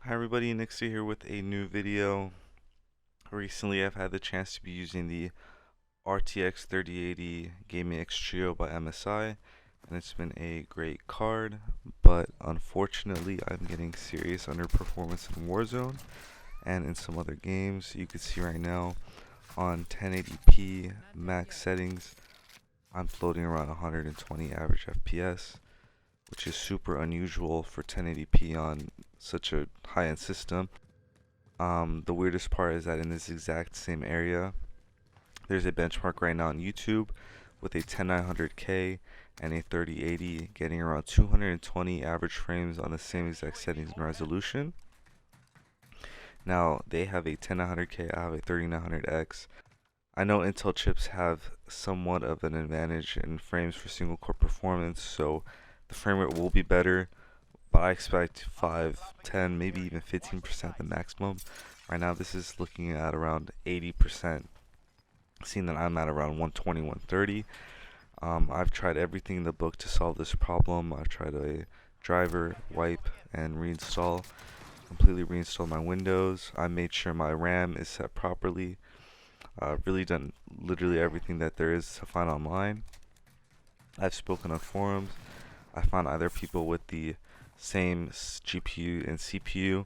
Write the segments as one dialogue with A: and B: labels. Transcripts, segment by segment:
A: Hi everybody, Nixie here with a new video. Recently I've had the chance to be using the RTX 3080 Gaming X Trio by MSI, and it's been a great card, but unfortunately I'm getting serious underperformance in Warzone and in some other games. You can see right now on 1080p max settings I'm floating around 120 average FPS, which is super unusual for 1080p on such a high-end system. The weirdest part is that in this exact same area, there's a benchmark right now on YouTube with a 10900K and a 3080 getting around 220 average frames on the same exact settings and resolution. Now, they have a 10900K, I have a 3900X. I know Intel chips have somewhat of an advantage in frames for single core performance, so the frame rate will be better, but I expect 5, 10, maybe even 15% the maximum. Right now this is looking at around 80%, seeing that I'm at around 120, 130. I've tried everything in the book to solve this problem. I've tried a driver, wipe, and reinstall. Completely reinstalled my Windows. I made sure my RAM is set properly. Really done literally everything that there is to find online. I've spoken on forums. I found either people with the same GPU and CPU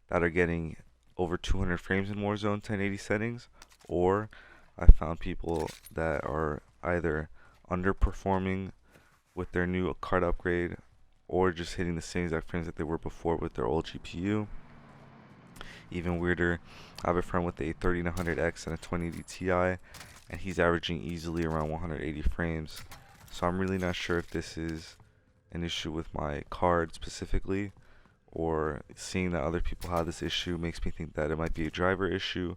A: that are getting over 200 frames in Warzone 1080 settings, or I found people that are either underperforming with their new card upgrade or just hitting the same exact frames that they were before with their old GPU. Even weirder, I have a friend with a 3900X and a 2080 Ti, and he's averaging easily around 180 frames. So I'm really not sure if this is an issue with my card specifically, or seeing that other people have this issue makes me think that it might be a driver issue.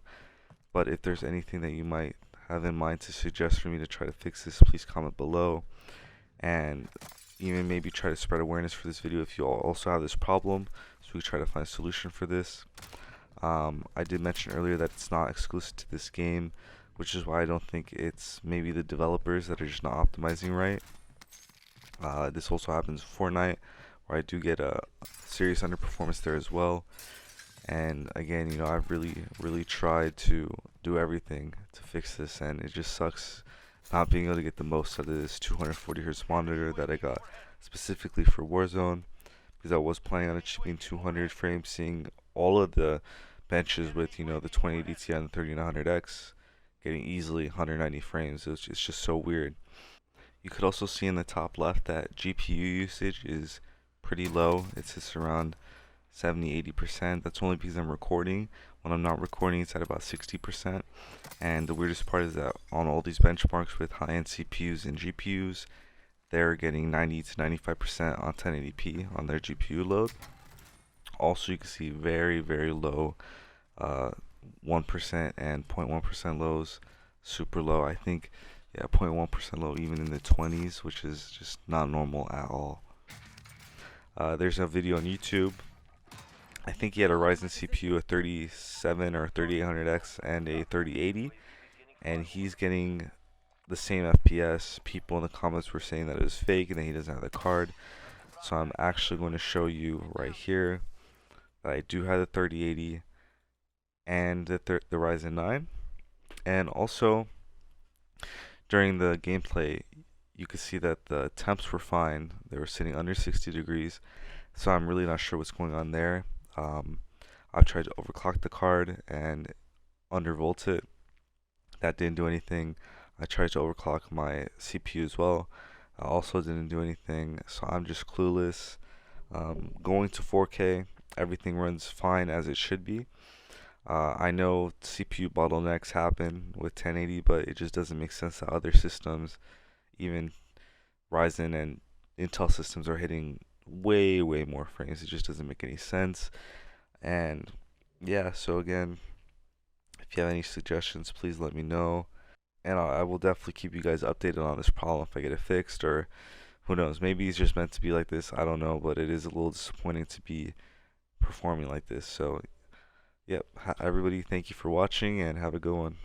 A: But if there's anything that you might have in mind to suggest for me to try to fix this, please comment below, and even maybe try to spread awareness for this video if you all also have this problem, so we try to find a solution for this. I did mention earlier that it's not exclusive to this game, which is why I don't think it's maybe the developers that are just not optimizing right. This also happens in Fortnite, where I do get a serious underperformance there as well. And again, I've really tried to do everything to fix this, and it just sucks not being able to get the most out of this 240 Hz monitor that I got specifically for Warzone, because I was planning on achieving 200 frames, seeing all of the benches with the 2080 Ti and the 3900X getting easily 190 frames. It's just so weird. You could also see in the top left that GPU usage is pretty low. It sits around 70-80%. That's only because I'm recording. When I'm not recording, it's at about 60%. And the weirdest part is that on all these benchmarks with high-end CPUs and GPUs, they're getting 90 to 95% on 1080p on their GPU load. Also, you can see very low 1% and 0.1% lows, super low. I think, yeah, 0.1% low even in the 20s, which is just not normal at all. There's a video on YouTube. I think he had a Ryzen CPU, a 37 or 3800X, and a 3080, and he's getting the same FPS. People in the comments were saying that it was fake and that he doesn't have the card. So I'm actually going to show you right here that I do have the 3080 and the Ryzen 9. And also, during the gameplay, you could see that the temps were fine. They were sitting under 60 degrees. So I'm really not sure what's going on there. I tried to overclock the card and undervolt it. That didn't do anything. I tried to overclock my CPU as well. Also didn't do anything. So I'm just clueless. Going to 4K, everything runs fine as it should be. I know CPU bottlenecks happen with 1080, but it just doesn't make sense that other systems, even Ryzen and Intel systems, are hitting way more frames. It just doesn't make any sense. And yeah, so again, if you have any suggestions, please let me know, and I will definitely keep you guys updated on this problem if I get it fixed, or who knows, maybe it's just meant to be like this. I don't know, but it is a little disappointing to be performing like this. So yep, everybody, thank you for watching and have a good one.